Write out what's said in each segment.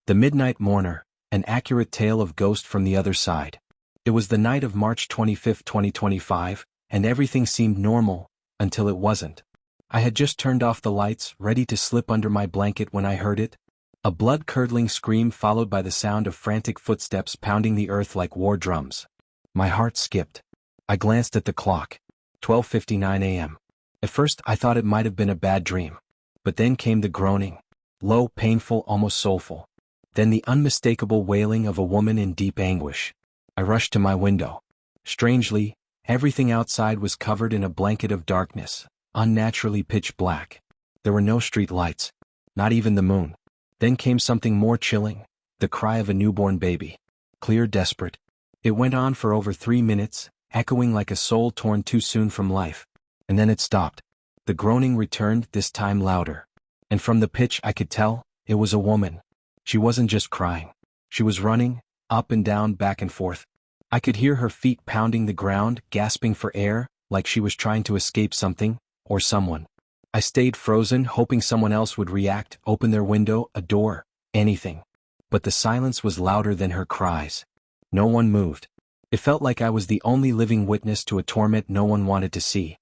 The Midnight Mourner, an accurate tale of ghost from the other side. It was the night of March 25, 2025, and everything seemed normal, until it wasn't. I had just turned off the lights, ready to slip under my blanket when I heard it. A blood-curdling scream followed by the sound of frantic footsteps pounding the earth like war drums. My heart skipped. I glanced at the clock. 12:59 a.m. At first I thought it might have been a bad dream. But then came the groaning. Low, painful, almost soulful. Then the unmistakable wailing of a woman in deep anguish. I rushed to my window. Strangely, everything outside was covered in a blanket of darkness, unnaturally pitch black. There were no street lights, not even the moon. Then came something more chilling, the cry of a newborn baby. Clear, desperate. It went on for over 3 minutes, echoing like a soul torn too soon from life. And then it stopped. The groaning returned, this time louder. And from the pitch I could tell, it was a woman. She wasn't just crying. She was running, up and down, back and forth. I could hear her feet pounding the ground, gasping for air, like she was trying to escape something, or someone. I stayed frozen, hoping someone else would react, open their window, a door, anything. But the silence was louder than her cries. No one moved. It felt like I was the only living witness to a torment no one wanted to see.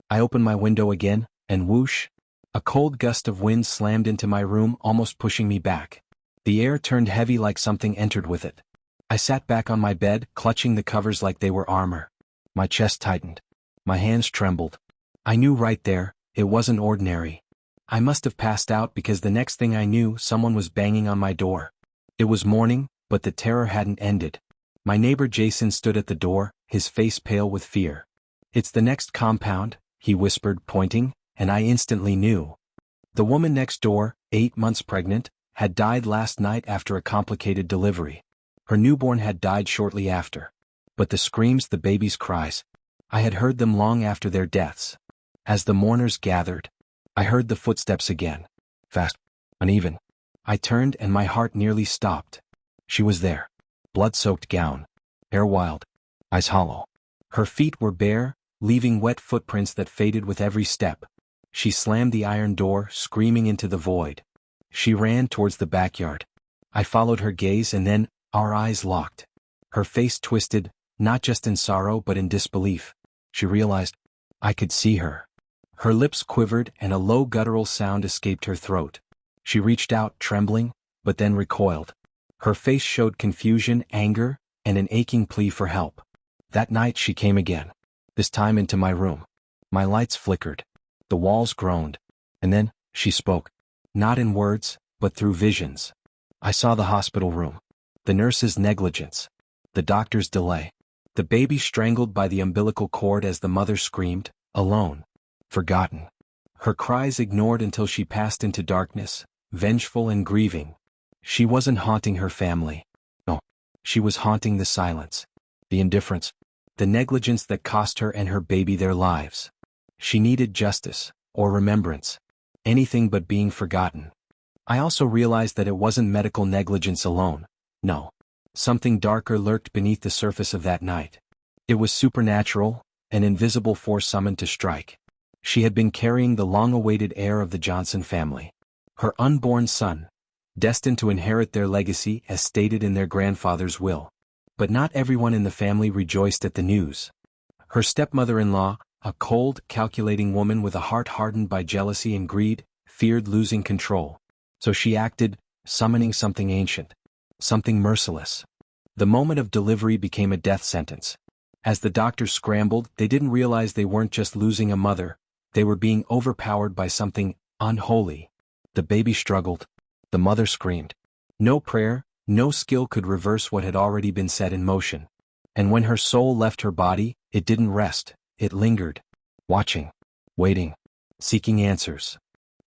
I opened my window again, and whoosh! A cold gust of wind slammed into my room, almost pushing me back. The air turned heavy like something entered with it. I sat back on my bed, clutching the covers like they were armor. My chest tightened. My hands trembled. I knew right there, it wasn't ordinary. I must have passed out because the next thing I knew, someone was banging on my door. It was morning, but the terror hadn't ended. My neighbor Jason stood at the door, his face pale with fear. "It's the next compound," he whispered, pointing, and I instantly knew. The woman next door, 8 months pregnant, had died last night after a complicated delivery. Her newborn had died shortly after. But the screams, the baby's cries, I had heard them long after their deaths. As the mourners gathered, I heard the footsteps again. Fast, uneven. I turned and my heart nearly stopped. She was there. Blood-soaked gown. Hair wild. Eyes hollow. Her feet were bare, leaving wet footprints that faded with every step. She slammed the iron door, screaming into the void. She ran towards the backyard. I followed her gaze and then, our eyes locked. Her face twisted, not just in sorrow but in disbelief. She realized I could see her. Her lips quivered and a low guttural sound escaped her throat. She reached out, trembling, but then recoiled. Her face showed confusion, anger, and an aching plea for help. That night she came again. This time into my room. My lights flickered. The walls groaned. And then, she spoke. Not in words, but through visions. I saw the hospital room. The nurse's negligence. The doctor's delay. The baby strangled by the umbilical cord as the mother screamed, alone. Forgotten. Her cries ignored until she passed into darkness, vengeful and grieving. She wasn't haunting her family. No. She was haunting the silence. The indifference. The negligence that cost her and her baby their lives. She needed justice, or remembrance. Anything but being forgotten. I also realized that it wasn't medical negligence alone. No. Something darker lurked beneath the surface of that night. It was supernatural, an invisible force summoned to strike. She had been carrying the long-awaited heir of the Johnson family. Her unborn son, destined to inherit their legacy as stated in their grandfather's will. But not everyone in the family rejoiced at the news. Her stepmother-in-law, a cold, calculating woman with a heart hardened by jealousy and greed, feared losing control. So she acted, summoning something ancient. Something merciless. The moment of delivery became a death sentence. As the doctors scrambled, they didn't realize they weren't just losing a mother, they were being overpowered by something unholy. The baby struggled. The mother screamed. No prayer, no skill could reverse what had already been set in motion. And when her soul left her body, it didn't rest, it lingered. Watching. Waiting. Seeking answers.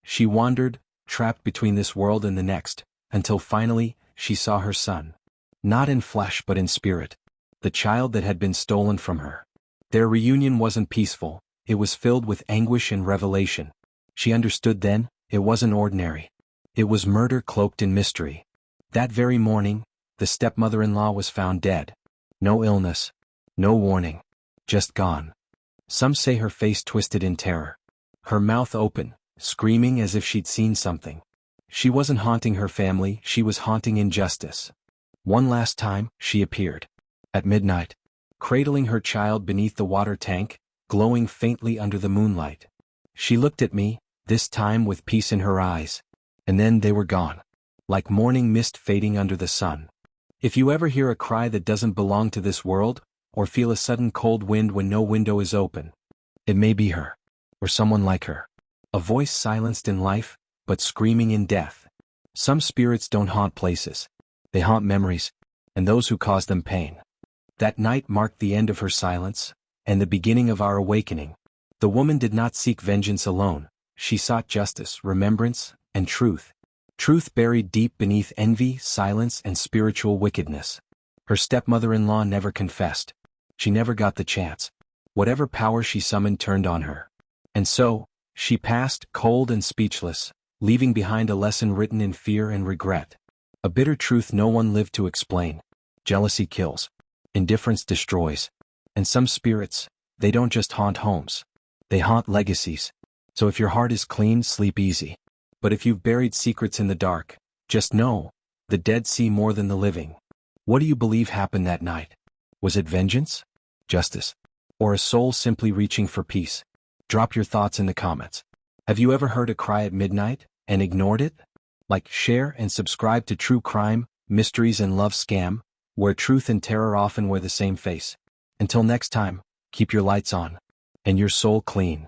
She wandered, trapped between this world and the next, until finally, she saw her son. Not in flesh but in spirit. The child that had been stolen from her. Their reunion wasn't peaceful, it was filled with anguish and revelation. She understood then, it wasn't ordinary. It was murder cloaked in mystery. That very morning, the stepmother-in-law was found dead. No illness. No warning. Just gone. Some say her face twisted in terror. Her mouth open, screaming as if she'd seen something. She wasn't haunting her family, she was haunting injustice. One last time, she appeared. At midnight, cradling her child beneath the water tank, glowing faintly under the moonlight. She looked at me, this time with peace in her eyes. And then they were gone. Like morning mist fading under the sun. If you ever hear a cry that doesn't belong to this world, or feel a sudden cold wind when no window is open, it may be her. Or someone like her. A voice silenced in life, but screaming in death. Some spirits don't haunt places. They haunt memories, and those who cause them pain. That night marked the end of her silence, and the beginning of our awakening. The woman did not seek vengeance alone, she sought justice, remembrance, and truth. Truth buried deep beneath envy, silence, and spiritual wickedness. Her stepmother-in-law never confessed. She never got the chance. Whatever power she summoned turned on her. And so, she passed, cold and speechless, leaving behind a lesson written in fear and regret. A bitter truth no one lived to explain. Jealousy kills. Indifference destroys. And some spirits, they don't just haunt homes. They haunt legacies. So if your heart is clean, sleep easy. But if you've buried secrets in the dark, just know, the dead see more than the living. What do you believe happened that night? Was it vengeance? Justice? Or a soul simply reaching for peace? Drop your thoughts in the comments. Have you ever heard a cry at midnight, and ignored it? Like, share, and subscribe to True Crime, Mysteries and Love Scam, where truth and terror often wear the same face. Until next time, keep your lights on, and your soul clean.